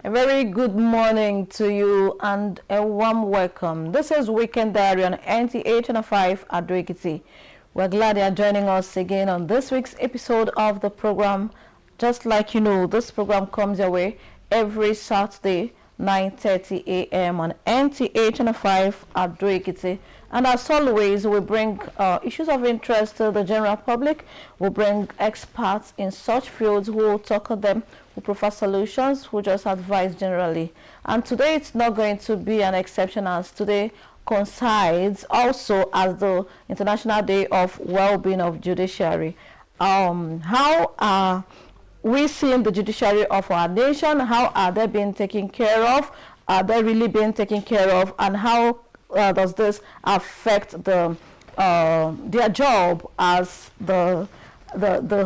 A very good morning to you and a warm welcome. This is Weekend Diary on NT805 Ado Ekiti. We're glad you're joining us again on this week's episode of the program. Just like you know, this program comes your way every Saturday, 9:30 a.m. on NT805 Ado Ekiti. And as always, we bring issues of interest to the general public. We bring experts in such fields who will talk on them, who prefer solutions, who just advise generally. And today it's not going to be an exception, as today coincides also as the International Day of Well-Being of Judiciary. How are we seeing the judiciary of our nation? How are they being taken care of? Are they really being taken care of? And how does this affect their job as the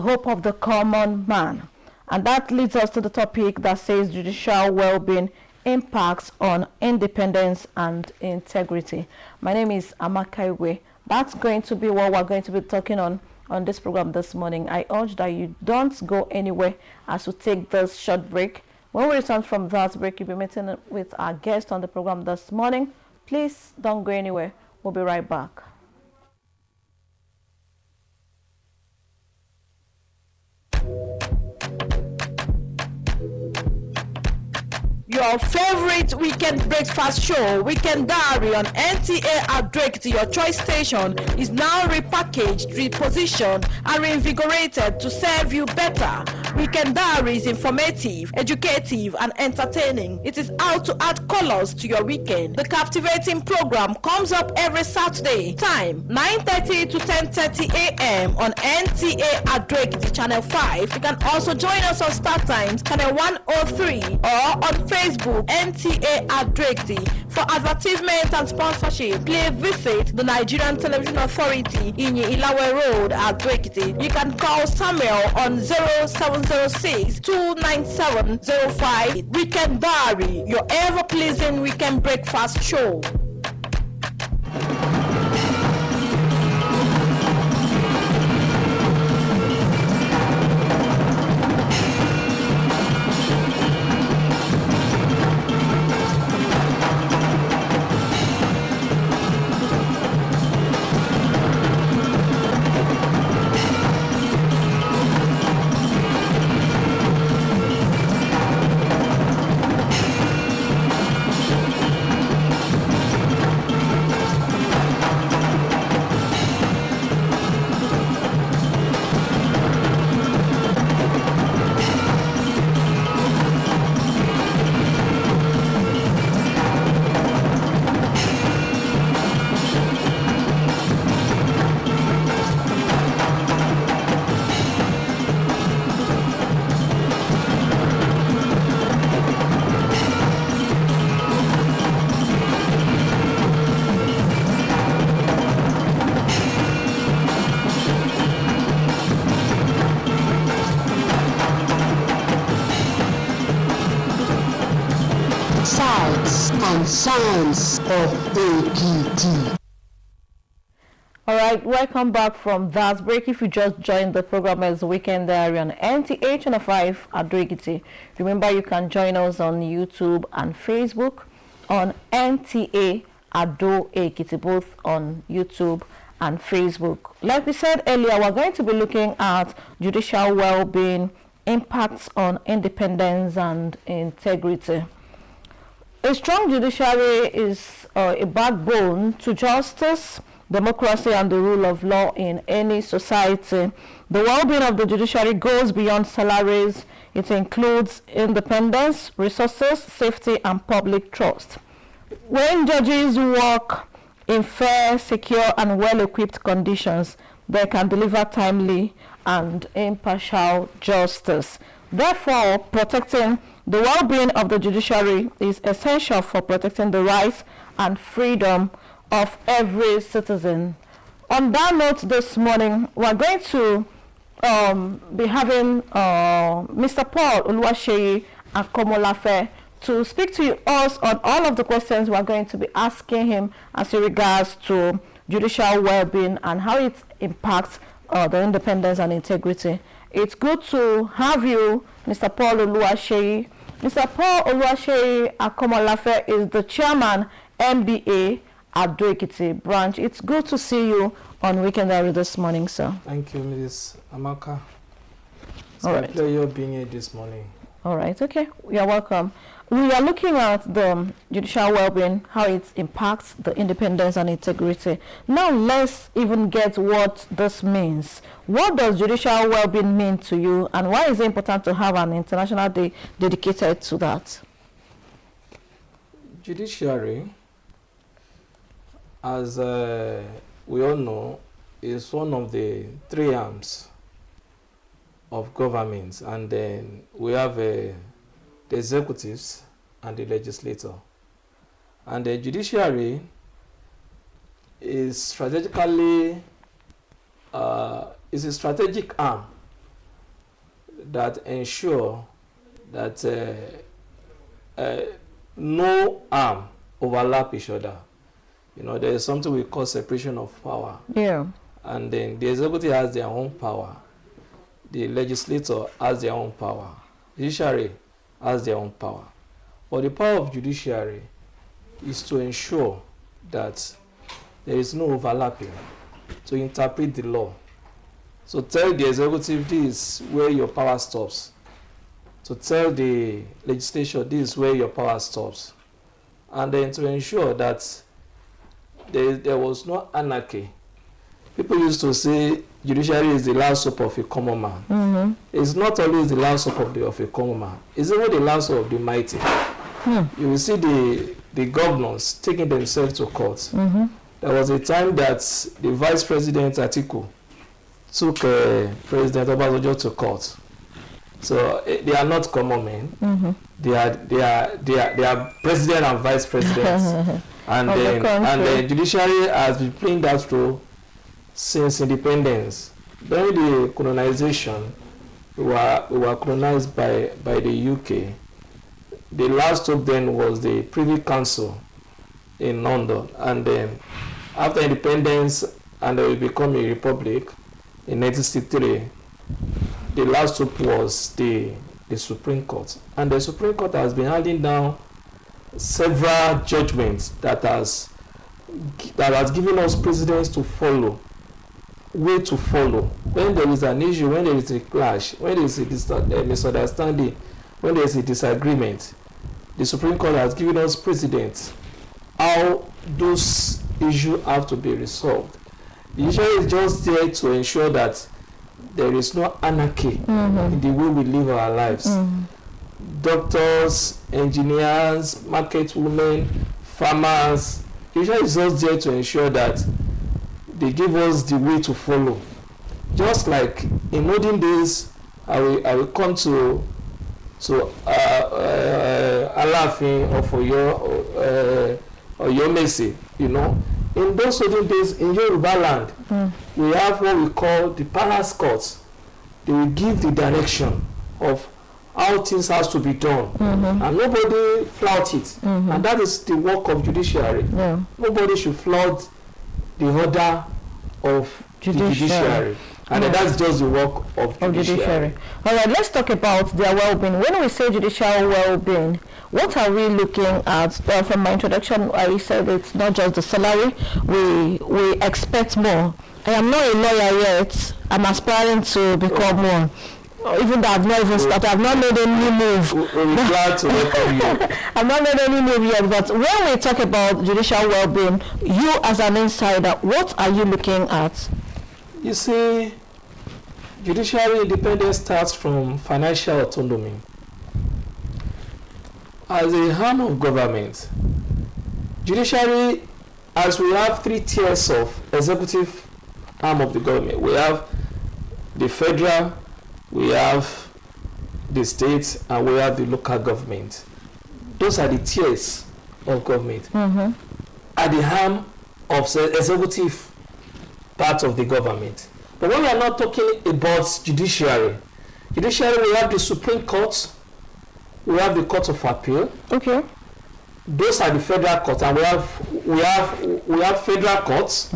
hope of the common man? And that leads us to the topic that says judicial well-being impacts on independence and integrity. My name is Amaka Igwe. That's going to be what we're going to be talking on this program this morning. I urge that you don't go anywhere as we take this short break. When we return from that break, you'll be meeting with our guest on the program this morning. Please don't go anywhere. We'll be right back. Your favorite weekend breakfast show, Weekend Diary on NTA Ado Ekiti, your choice station, is now repackaged, repositioned, and reinvigorated to serve you better. Weekend Diary is informative, educative, and entertaining. It is out to add colors to your weekend. The captivating program comes up every Saturday. Time 9:30 to 10:30 a.m. on NTA Ado Ekiti Channel 5. You can also join us on Star Times Channel 103 or on Facebook NTA Ado Ekiti. For advertisement and sponsorship, please visit the Nigerian Television Authority in Ilawe Road, Ado Ekiti. You can call Samuel on 0706-29705. Weekend Diary, your ever-pleasing weekend breakfast show. Sounds of Ekiti. All right, welcome back from that break. If you just joined the program as Weekend Diary on NT805 Ado Ekiti, remember you can join us on YouTube and Facebook on NTA Ado Ekiti, both on YouTube and Facebook. Like we said earlier, we're going to be looking at judicial well-being, impacts on independence and integrity. A strong judiciary is a backbone to justice, democracy, and the rule of law in any society. The well-being of the judiciary goes beyond salaries. It includes independence, resources, safety, and public trust. When judges work in fair, secure, and well-equipped conditions, they can deliver timely and impartial justice. Therefore, protecting the well-being of the judiciary is essential for protecting the rights and freedom of every citizen. On that note, this morning, we're going to be having Mr. Paul Oluwaseyi Akomolafe to speak to us on all of the questions we're going to be asking him as regards to judicial well-being and how it impacts the independence and integrity. It's good to have you, Mr. Paul Oluwaseyi, Mr. Paul Oluwaseyi Akomolafe is the chairman, MBA at Ado-Ekiti branch. It's good to see you on Weekend Diary this morning, sir. Thank you, Mrs. Amaka. It's All my right. pleasure being here this morning. All right, okay, you're welcome. We are looking at the judicial well-being, how it impacts the independence and integrity. Now let's even get what this means. What does judicial well-being mean to you, and why is it important to have an international day dedicated to that? Judiciary, as we all know, is one of the three arms of government, and then we have the executives and the legislator. And the judiciary is strategically is a strategic arm that ensure that no arm overlap each other. You know, there is something we call separation of power. Yeah. And then the executive has their own power. The legislator has their own power. Judiciary has their own power. But the power of judiciary is to ensure that there is no overlapping, to interpret the law. So tell the executive this is where your power stops. To tell the legislature this is where your power stops. And then to ensure that there was no anarchy. People used to say judiciary is the last hope of a common man. Mm-hmm. It's not always the last hope of a common man. It's even the last hope of the mighty. You will see the governors taking themselves to court. Mm-hmm. There was a time that the Vice President Atiku took President Obasanjo to court. So they are not common men. Mm-hmm. They are president and vice presidents. and the judiciary has been playing that role since independence. During the colonization, we were colonized by the UK. The last hope then was the Privy Council in London, and then after independence and we become a republic in 1963, the last hope was the Supreme Court. And the Supreme Court has been handing down several judgments that has given us precedents to follow, way to follow. When there is an issue, when there is a clash, when there is a misunderstanding, when there is a disagreement, the Supreme Court has given us precedents how those issues have to be resolved. The issue is just there to ensure that there is no anarchy in the way we live our lives. Doctors, engineers, market women, farmers, the issue is just there to ensure that they give us the way to follow. Just like in olden days, I will come to Alafin or Yomesi, you know. In those olden days in Yoruba land, we have what we call the palace courts. They will give the direction of how things has to be done, and nobody flout it. And that is the work of judiciary. Nobody should flout the order of the judiciary. And that's just the work of judiciary. All right, let's talk about their well-being. When we say judicial well-being, what are we looking at? From my introduction, I said it's not just the salary. We expect more. I am not a lawyer yet. I'm aspiring to become one. Even though I've not even started, I've not made any move. We're glad to welcome you. I've not made any move yet, but when we talk about judicial well-being, you as an insider, what are you looking at? You see, judiciary independence starts from financial autonomy. As a arm of government, judiciary, as we have three tiers of executive arm of the government, we have the federal, we have the state, and we have the local government. Those are the tiers of government. At the arm of executive part of the government. But when we are not talking about judiciary, we have the Supreme Court, we have the Court of Appeal. Okay. Those are the federal courts, and we have federal courts.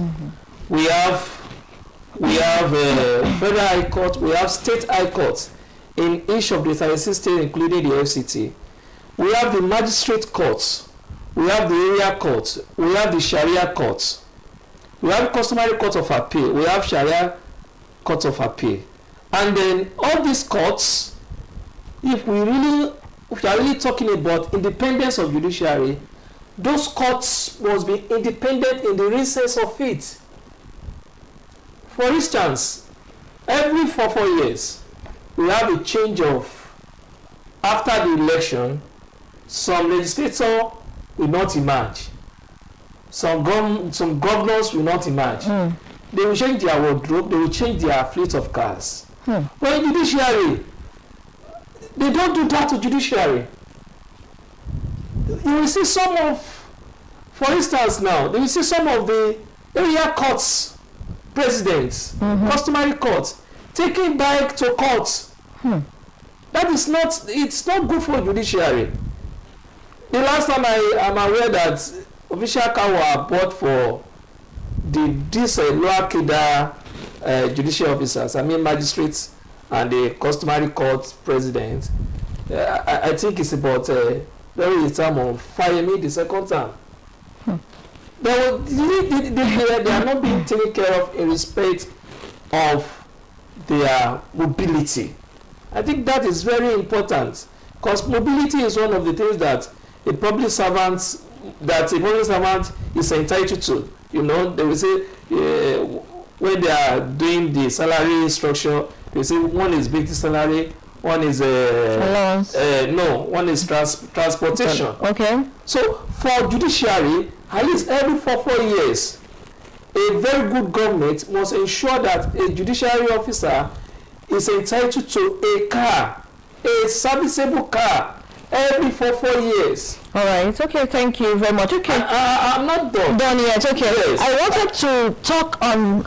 We have federal high court. We have state high courts in each of the 36 states, including the FCT. we have the magistrate courts, we have the area courts, we have the Sharia courts, we have customary court of appeal, we have Sharia court of appeal. And then all these courts, if we are really talking about independence of judiciary, those courts must be independent in the real sense of it. For instance, every 4 years, we have a change of, after the election, some legislator will not emerge. Some governors will not emerge. They will change their wardrobe, they will change their fleet of cars. But in judiciary, they don't do that to judiciary. You will see some of, for instance now, they will see some of the area courts, presidents, customary courts, taking bike to court. That is not, it's not good for judiciary. The last time I'm aware that official car were bought for these lower cadre judicial officers, I mean magistrates and the customary court president, I think it's about the term of Fayemi the second term. They are not being taken care of in respect of their mobility. I think that is very important, because mobility is one of the things that a public servant is entitled to. You know, they will say when they are doing the salary structure, they say one is basic salary, one is one is transportation. Okay. So for judiciary, at least every 4 years, a very good government must ensure that a judiciary officer is entitled to a car, a serviceable car, every 4 years. All right. Okay. Thank you very much. Okay. I'm not done. Done yet. Okay. Yes. I wanted to talk on.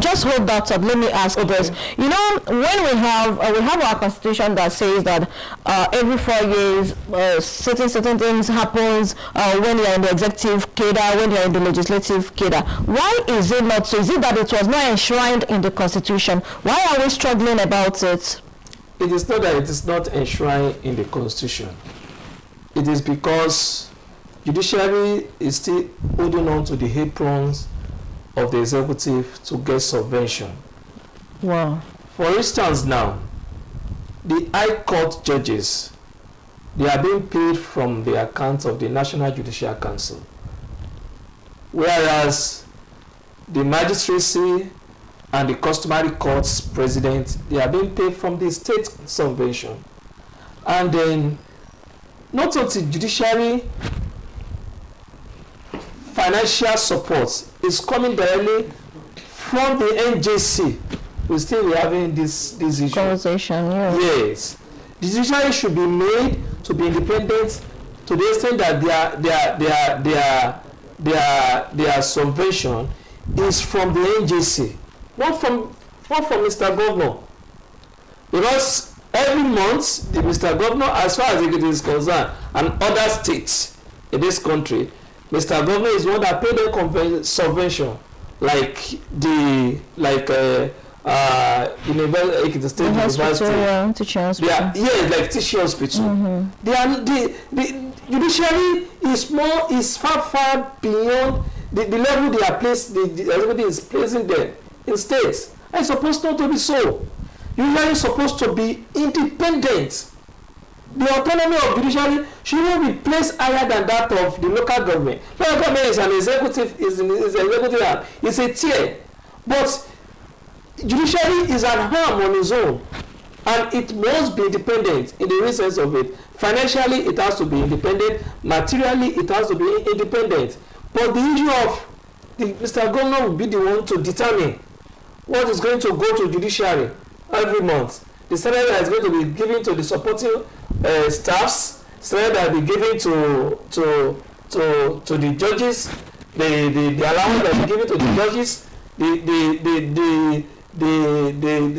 Just hold that up. Let me ask this. You know, when we have our constitution that says that every 4 years certain things happens when you are in the executive cadre, when you are in the legislative cadre. Why is it not so? Is it that it was not enshrined in the constitution? Why are we struggling about it? It is not that it is not enshrined in the constitution. It is because judiciary is still holding on to the aprons of the executive to get subvention. Wow. For instance now, the High Court judges, they are being paid from the account of the National Judicial Council. Whereas the magistracy and the customary courts president, they are being paid from the state subvention. And then not only judiciary financial support is coming directly from the NJC. We still be having this issue. Conversation, yeah. Yes. The judiciary should be made to be independent to the extent that their subvention is from the NJC, not from Mr. Governor. Because every month, the Mr. Governor, as far as it is concerned, and other states in this country, Mr. Governor is one that paid the subvention, like State University. Teaching hospital. Like teaching hospital. The judiciary is far beyond the level they are placed. Everybody is placing them in states. And it's supposed not to be so. Judiciary is supposed to be independent. The autonomy of judiciary should not be placed higher than that of the local government. Local government is an executive, it's a tier. But judiciary is an arm on its own, and it must be independent in the real sense of it. Financially, it has to be independent. Materially, it has to be independent. But the issue of Mr. Governor will be the one to determine what is going to go to judiciary every month. The salary that is going to be given to the supporting staffs, salary that will be given to the judges, the allowance that will be given to the judges, the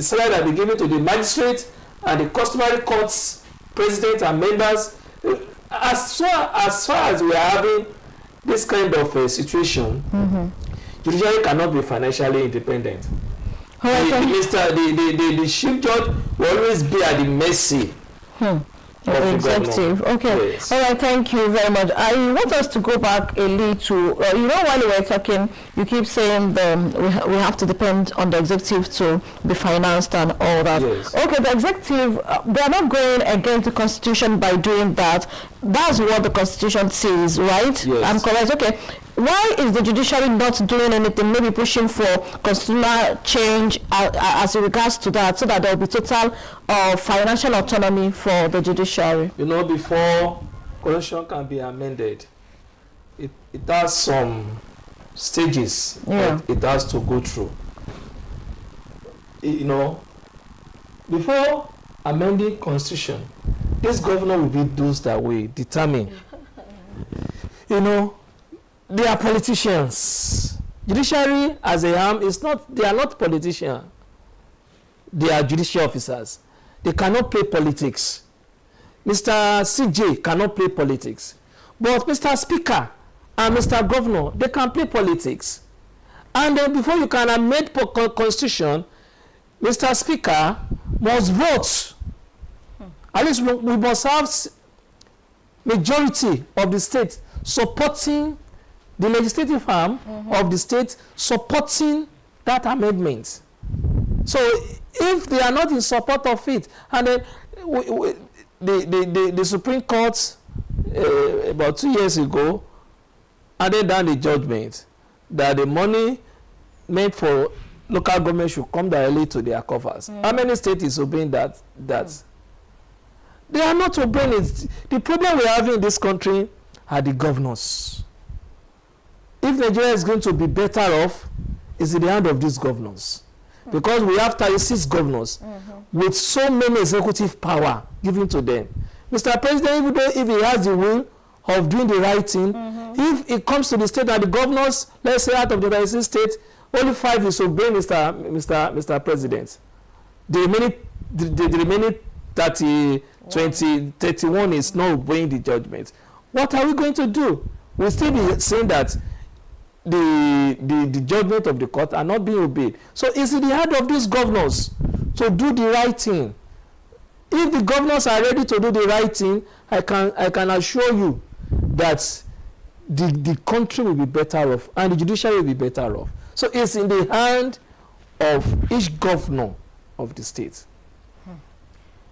salary that will be given to the magistrate and the customary courts president and members. As far as we are having this kind of situation, judiciary cannot be financially independent. The chief judge will always be at the mercy the executive. governor. Okay. Yes. All right. Thank you very much. I want us to go back a little. While we were talking, you keep saying we have to depend on the executive to be financed and all that. Yes. Okay. The executive, they are not going against the constitution by doing that. That's what the constitution says, right? Yes. I'm correct. Okay. Why is the judiciary not doing anything, maybe pushing for constitutional change as regards to that, so that there will be total financial autonomy for the judiciary? Before constitution can be amended, it has some stages that it has to go through. Before amending constitution, this governor will be those that will determine. They are politicians. Judiciary as a arm they are not politicians. They are judicial officers. They cannot play politics. Mr. CJ cannot play politics. But Mr. Speaker and Mr. Governor, they can play politics. And then before you can amend constitution, Mr. Speaker must vote. At least we must have majority of the state supporting the legislative arm of the state supporting that amendment. So if they are not in support of it, and then the Supreme Court about 2 years ago added down the judgment that the money meant for local government should come directly to their coffers. How many states is obeying that? They are not obeying it. The problem we are having in this country are the governors. If Nigeria is going to be better off, it's in the hand of these governors. Because we have 36 governors with so many executive power given to them. Mr. President, even though if he has the will of doing the right thing, if it comes to the state that the governors, let's say out of the 36 states, only 5 is obeying Mr. President. The remaining 31 is not obeying the judgment. What are we going to do? We'll still be saying that the judgment of the court are not being obeyed. So it's in the hand of these governors to do the right thing. If the governors are ready to do the right thing, I can assure you that the country will be better off and the judiciary will be better off. So it's in the hand of each governor of the state.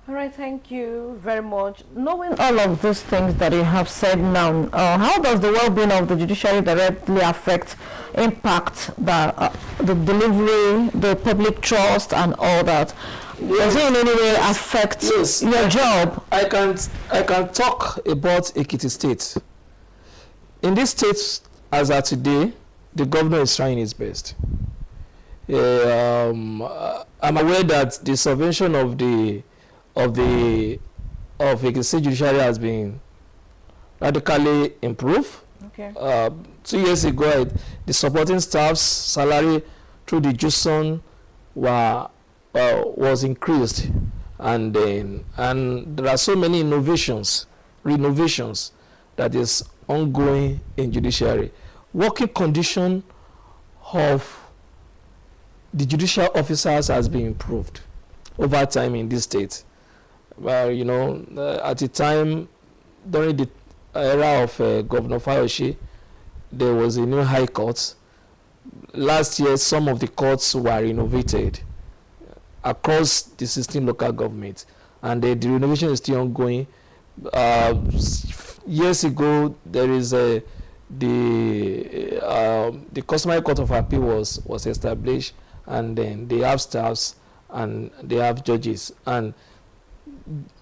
All right, thank you very much. Knowing all of those things that you have said now, how does the well-being of the judiciary directly impact the delivery, the public trust, and all that? Does it in any way affect your job? I can talk about Ekiti State. In this state, as of today, the governor is trying his best. I'm aware that the subvention of Ekiti State judiciary has been radically improved. Okay. 2 years ago, the supporting staff's salary through the JUSON was increased, and there are so many renovations that is ongoing in judiciary. Working condition of the judicial officers has been improved over time in this state. At the time, during the era of Governor Fayose, there was a new high court. Last year, some of the courts were renovated across the 16 local governments, and the renovation is still ongoing. Years ago, there is the Customary Court of Appeal was established, and then they have staffs and they have judges, and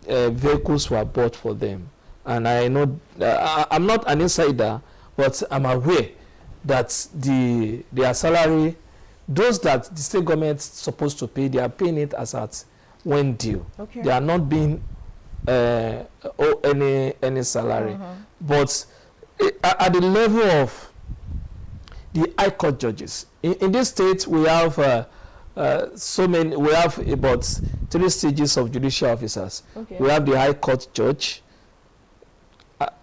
vehicles were bought for them. And I know I'm not an insider, but I'm aware that their salary, those that the state government is supposed to pay, they are paying it as at when due. Okay. They are not being any salary. But at the level of the high court judges, in this state we have we have about 3 stages of judicial officers. Okay. We have the high court judge,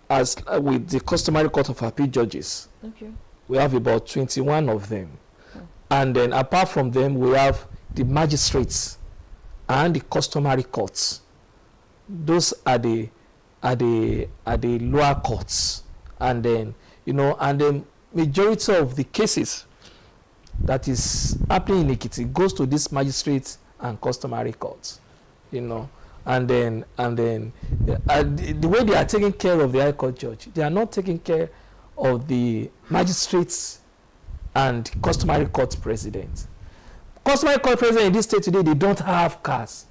as with the Customary Court of Appeal judges. Okay. We have about 21 of them. And then apart from them, we have the magistrates and the customary courts. Those are the at the lower courts, and then and the majority of the cases that is happening in Ekiti goes to this magistrate and customary courts, and then the way they are taking care of the High Court judge, they are not taking care of the magistrates and customary court president. Customary court president in this state today, they don't have cars.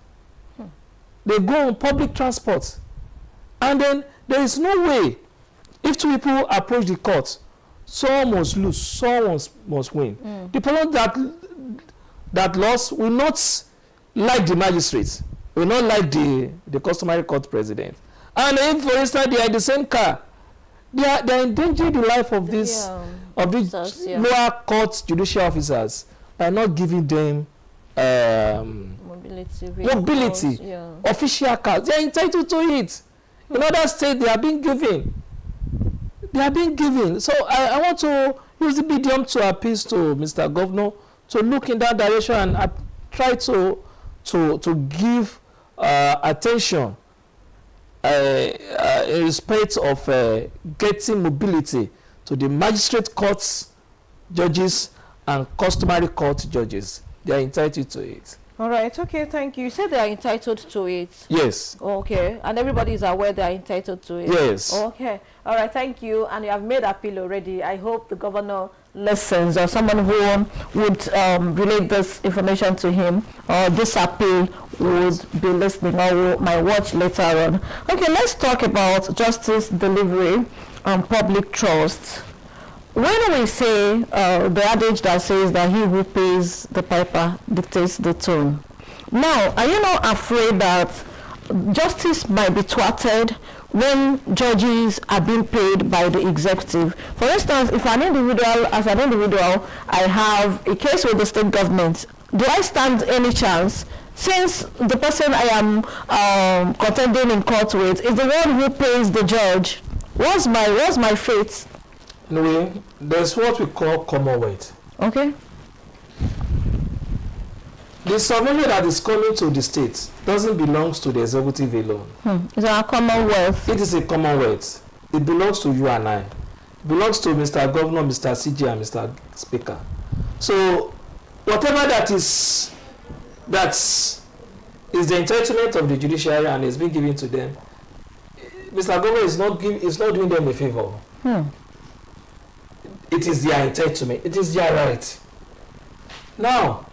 They go on public transport, and then there is no way. If two people approach the court, someone must lose, someone must win. The person that lost will not like the magistrate, will not like the customary court president. And if, for instance, they are in the same car, they are endangering the life of these lower court judicial officers by not giving them mobility, official cars. They are entitled to it. In other states, they are being given. So I want to use the medium to appeal to Mr. Governor to look in that direction and try to give attention in respect of getting mobility to the magistrate courts judges and customary court judges. They are entitled to it. All right. Okay. Thank you. You said they are entitled to it. Yes. Okay. And everybody is aware they are entitled to it. Yes. Okay. All right. Thank you. And you have made appeal already. I hope the governor listens, or someone who would relate this information to him, or this appeal would be listening or might watch later on. Okay. Let's talk about justice delivery and public trust. When we say the adage that says that he who pays the piper dictates the tune, now, are you not afraid that justice might be thwarted when judges are being paid by the executive? For instance, if as an individual, I have a case with the state government, do I stand any chance, since the person I am contending in court with is the one who pays the judge? What's my fate? Anyway, there's what we call commonwealth. Okay. The survey that is coming to the state doesn't belong to the executive alone. It's a commonwealth. It is a commonwealth. It belongs to you and I. It belongs to Mr. Governor, Mr. CJ, and Mr. Speaker. So whatever that is the entitlement of the judiciary and is being given to them, Mr. Governor is not doing them a favor. It is their entitlement. It is their right. Now,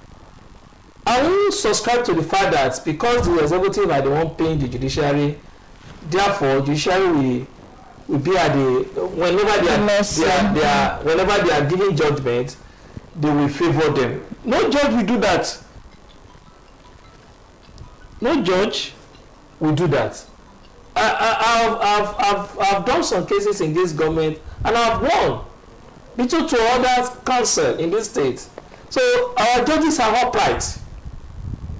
I will subscribe to the fact that because the executive are the one paying the judiciary, therefore judiciary will be at whenever they are giving judgment, they will favor them. No judge will do that. No judge will do that. I've done some cases in this government and I've won. Between two other council in this state. So our judges are upright.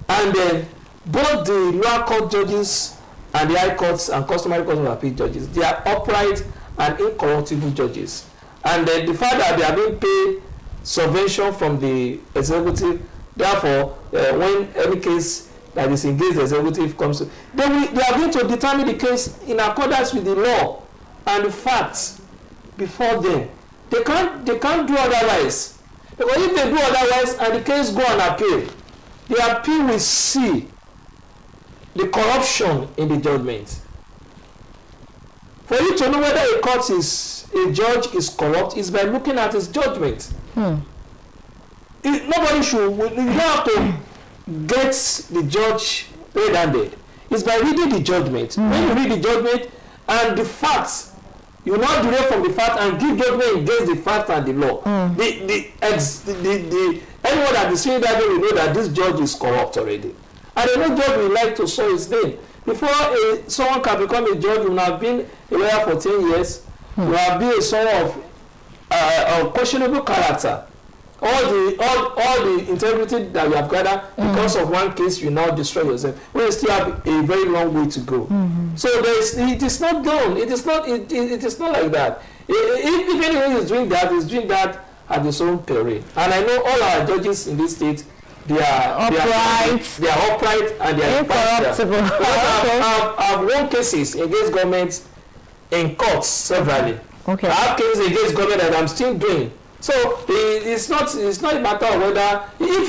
And then both the lower court judges and the high courts and customary court of appeal judges, they are upright and incorruptible judges. And then the fact that they are being paid subvention from the executive, therefore, when any case that is engaged the executive comes to, they are going to determine the case in accordance with the law and the facts before them. They can't do otherwise. Because if they do otherwise and the case go on appeal, the appeal will see the corruption in the judgment. For you to know whether a judge is corrupt is by looking at his judgment. Nobody should. You don't have to get the judge red-handed. It's by reading the judgment. When you read the judgment and the facts, you will not derive from the fact and give judgment against the fact and the law. Anyone that is saying that will know that this judge is corrupt already. And no judge will like to show his name. Before someone can become a judge, you will have been a lawyer for 10 years. You will have been a son of questionable character. All the integrity that you have gathered because of one case, you now destroy yourself. We still have a very long way to go. So it is not done. It is not like that. If anyone is doing that, at his own peril. And I know all our judges in this state, they are upright and they are incorruptible. I've won cases against government in courts severally. Okay. I have cases against government that I'm still doing. So it's not a matter of whether if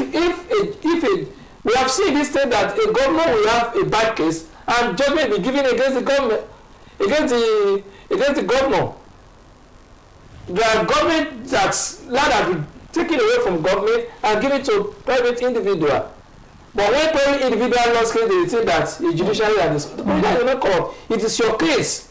we have seen this thing that a government will have a bad case and judgment be given against the government, against the governor. There are government that's land have been taken away from government and given to private individual. But when private individual lost case, they say that the judiciary has the not corrupt. It is your case.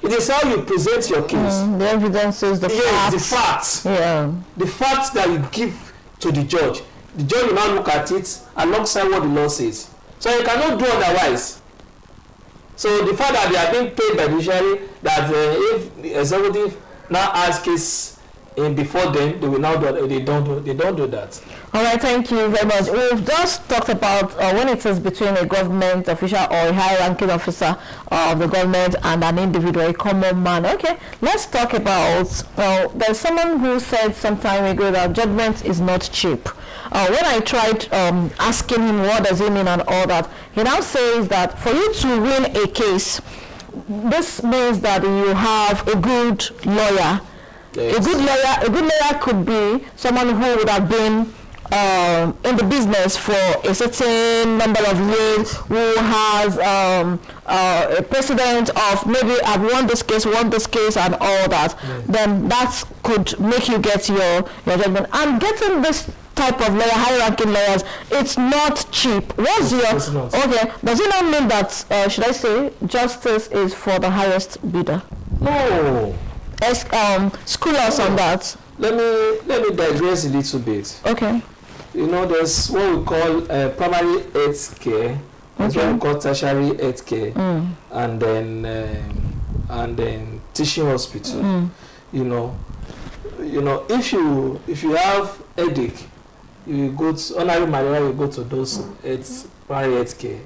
It is how you present your case. The evidence is the facts. Yes, the facts. Yeah. The facts that you give to the judge. The judge will now look at it alongside what the law says. So you cannot do otherwise. So the fact that they are being paid by the judiciary, that if the executive now asks case before them, they will now do. They don't do that. All right, thank you very much. We've just talked about when it is between a government official or a high-ranking officer of the government and an individual, a common man. Okay, let's talk about. There's someone who said some time ago that judgment is not cheap. When I tried asking him what does it mean and all that, he now says that for you to win a case, this means that you have a good lawyer. Yes. A good lawyer could be someone who would have been in the business for a certain number of years, who has a precedent of maybe I've won this case and all that. Yes. Then that could make you get your judgment. And getting this type of lawyer, high-ranking lawyers, it's not cheap. What's your okay? Does it not mean that should I say justice is for the highest bidder? No. School us on that. Let me digress a little bit. Okay. There's what we call primary health care, that's what we call tertiary health care, and then teaching hospital. If you have headache, you go to ordinary malaria, you go to those primary health care.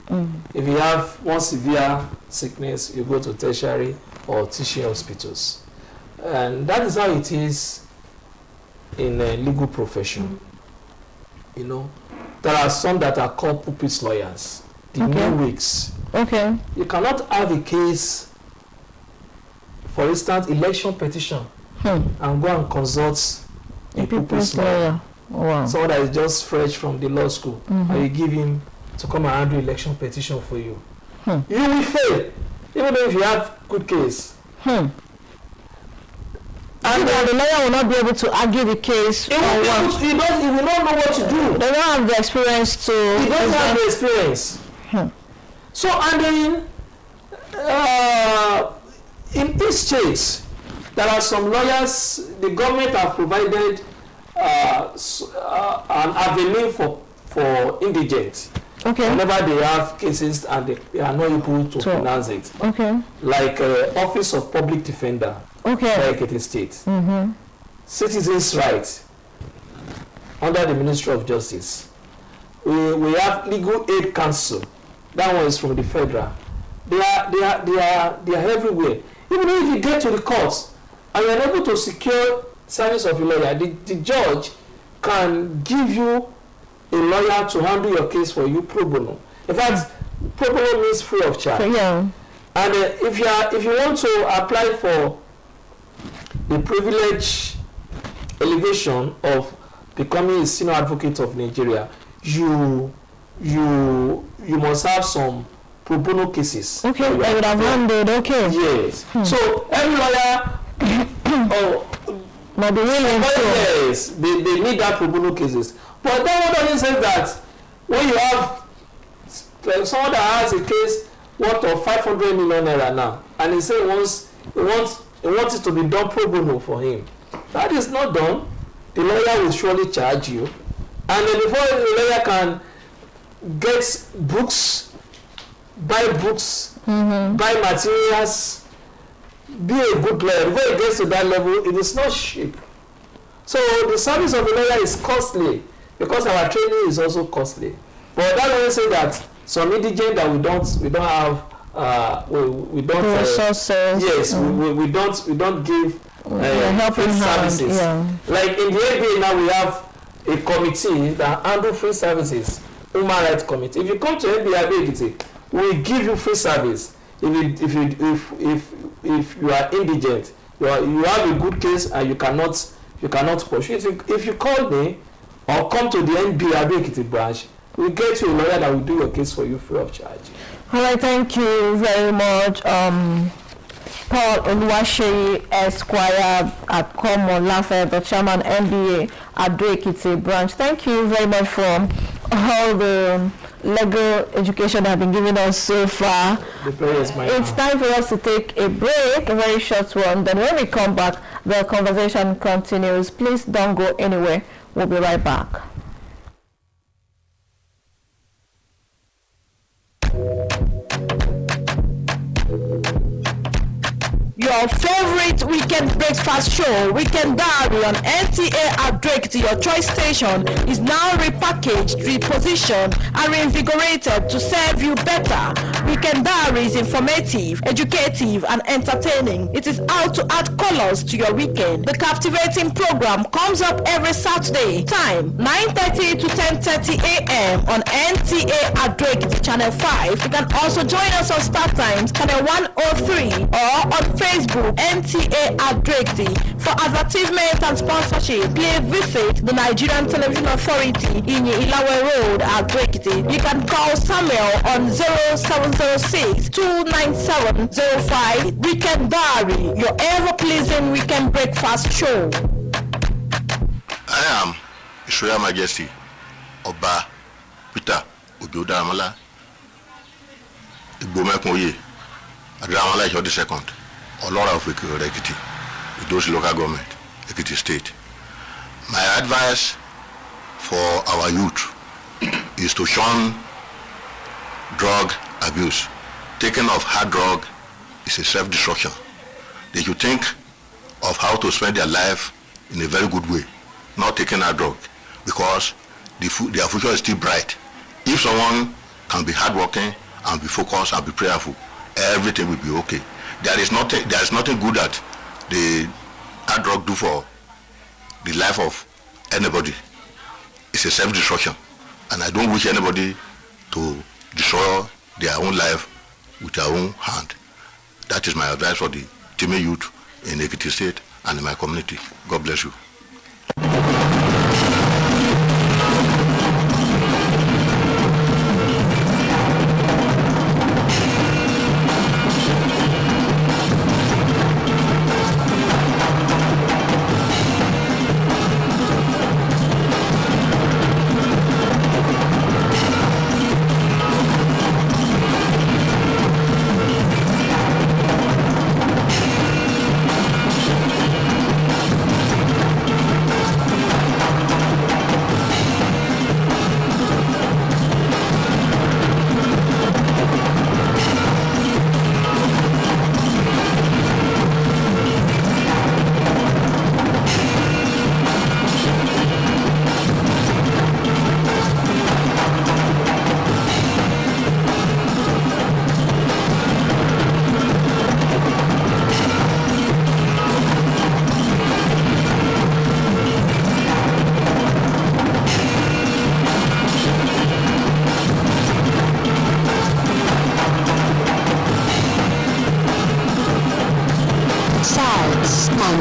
If you have more severe sickness, you go to tertiary or teaching hospitals. And that is how it is in a legal profession. There are some that are called pulpit lawyers, the new wigs. Okay. You cannot have a case, for instance, election petition, and go and consult a pulpit lawyer. Wow. Someone that is just fresh from the law school, and you give him to come and handle election petition for you. You will fail, even though if you have good case. And the lawyer will not be able to argue the case. He will not know what to do. They don't have the experience to. He doesn't have the experience. So, and then in each state, there are some lawyers. The government have provided an avenue for indigents. Okay. Whenever they have cases and they are not able to finance it. Okay. Like Office of Public Defender. Okay. Ekiti State. Citizens' rights under the Ministry of Justice. We have Legal Aid Council. That one is from the federal. They are everywhere. Even if you get to the courts and you are able to secure service of a lawyer, the judge can give you a lawyer to handle your case for you pro bono. In fact, pro bono means free of charge. Yeah. And if you want to apply for the privilege elevation of becoming a senior advocate of Nigeria, you must have some pro bono cases. Okay, I would have handled. Okay. Yes. So every lawyer might be willing to. Yes, they need that pro bono cases. But that one doesn't say that when you have someone that has a case worth of 500 million naira now, and he says he wants it to be done pro bono for him. That is not done. The lawyer will surely charge you, and then before the lawyer can get books, buy materials, be a good lawyer, before it gets to that level, it is not cheap. So the service of the lawyer is costly, because our training is also costly. But that doesn't say that some indigent that we don't have we don't resources. Yes, we don't give helping services. Yeah. Like in the ABA now we have a committee that handle free services, human rights committee. If you come to NBA Ado-Ekiti, we give you free service. If you are indigent, you have a good case and you cannot pursue. If you call me or come to the NBA Ado-Ekiti branch, we'll get you a lawyer that will do your case for you free of charge. All right, thank you very much. Paul Oluwaseyi Esquire at Common Lafe, the chairman NBA Ado-Ekiti branch. Thank you very much for all the legal education that have been given us so far. It's time for us to take a break, a very short one. Then when we come back, the conversation continues. Please don't go anywhere. We'll be right back. Your favorite weekend breakfast show, Weekend Diary on NTA Ado-Ekiti, your choice station, is now repackaged, repositioned, and reinvigorated to serve you better. Weekend Diary is informative, educative, and entertaining. It is out to add colors to your weekend. The captivating program comes up every Saturday. Time 9:30 to 10:30 a.m. on NTA Ado-Ekiti Channel 5. You can also join us on Start Times Channel 103 or on Facebook NTA Ado-Ekiti. For advertisement and sponsorship, please visit the Nigerian Television Authority in Ilawe Road, Ado-Ekiti. You can call Samuel on 0706-29705. Weekend Diary, your ever-pleasing weekend breakfast show. I am His Royal Majesty Oba Peter Ojo-Daramala Igbomekunye Adaramala Ijode II, Olora of Ekiti, those local government, Ekiti State. My advice for our youth is to shun drug abuse. Taking of hard drug is a self-destruction. They should think of how to spend their life in a very good way, not taking hard drug, because their future is still bright. If someone can be hardworking and be focused and be prayerful, everything will be okay. There is nothing good that the hard drug do for the life of anybody. It's a self-destruction, and I don't wish anybody to destroy their own life with their own hand. That is my advice for the Timmy youth in Ekiti State and in my community. God bless you.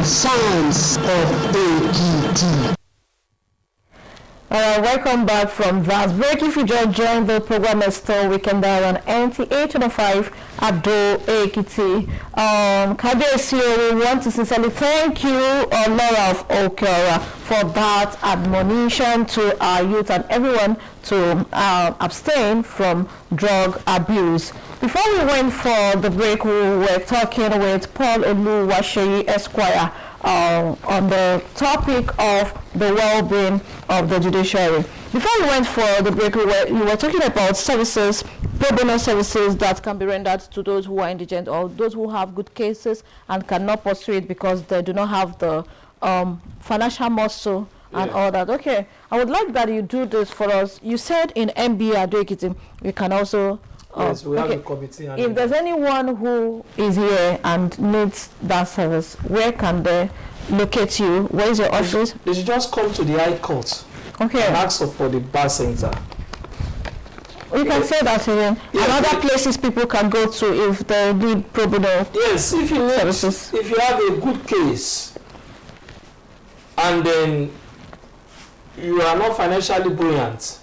Sounds of Ekiti. Welcome back from that break. If you just joined the program, it's still Weekend Diary on NTA 105 Ado-Ekiti. Kabiyesi, we want to sincerely thank you, Laura of Okera, for that admonition to our youth and everyone to abstain from drug abuse. Before we went for the break, we were talking with Paul Oluwaseyi Esquire on the topic of the well-being of the judiciary. Before we went for the break, you were talking about services, pro bono services that can be rendered to those who are indigent or those who have good cases and cannot pursue it because they do not have the financial muscle and all that. Okay, I would like that you do this for us. You said in NBA Ado-Ekiti, we can also yes, we have a committee. And if there's anyone who is here and needs that service, where can they locate you? Where is your office? They should just come to the High Court. Okay. and ask for the bar center. You can say that again. Yes, and other places people can go to if they need pro bono yes, if you services. if you have a good case and then you are not financially buoyant,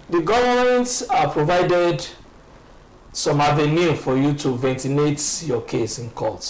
the governments are provided some avenue for you to ventilate your case in court.